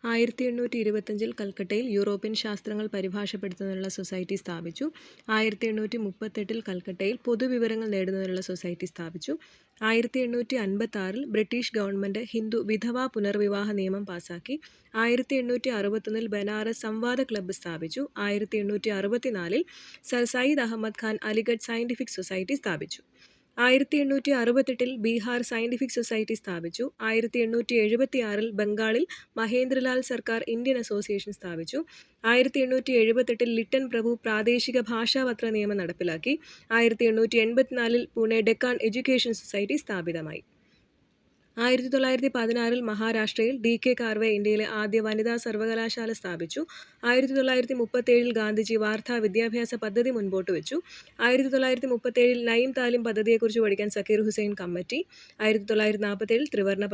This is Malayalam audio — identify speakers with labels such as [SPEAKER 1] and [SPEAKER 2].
[SPEAKER 1] 1825 കൽക്കട്ടയിൽ യൂറോപ്യൻ ശാസ്ത്രങ്ങൾ പരിഭാഷപ്പെടുത്തുന്നതിനുള്ള സൊസൈറ്റി സ്ഥാപിച്ചു. 1838 കൽക്കട്ടയിൽ പൊതുവിവരങ്ങൾ നേടുന്നതിനുള്ള സൊസൈറ്റി സ്ഥാപിച്ചു. 1856 ബ്രിട്ടീഷ് ഗവൺമെന്റ് ഹിന്ദു വിധവാ പുനർവിവാഹ നിയമം പാസാക്കി. 1861 ബനാറസ് സംവാദ ക്ലബ്ബ് സ്ഥാപിച്ചു. 1864 sir Syed Ahmed Khan Aligarh scientific society സ്ഥാപിച്ചു. 1868 ബീഹാർ സയന്റിഫിക് സൊസൈറ്റി സ്ഥാപിച്ചു. 1876 ബംഗാളിൽ മഹേന്ദ്രലാൽ സർക്കാർ ഇന്ത്യൻ അസോസിയേഷൻ സ്ഥാപിച്ചു. 1878 ലിട്ടൻ പ്രഭു പ്രാദേശിക ഭാഷാപത്ര നിയമം നടപ്പിലാക്കി. 1884 പൂനെ ഡെക്കാൻ എഡ്യൂക്കേഷൻ സൊസൈറ്റി സ്ഥാപിതമായി. 1916 മഹാരാഷ്ട്രയിൽ DK കാർവെ ഇന്ത്യയിലെ ആദ്യ വനിതാ സർവകലാശാല സ്ഥാപിച്ചു. 1937 ഗാന്ധിജി വാർത്താ വിദ്യാഭ്യാസ പദ്ധതി മുൻപോട്ട് വെച്ചു. 1937 നയിം താലിം പദ്ധതിയെക്കുറിച്ച് പഠിക്കാൻ സക്കീർ ഹുസൈൻ കമ്മിറ്റി. 1947 ത്രിവർണ്ണ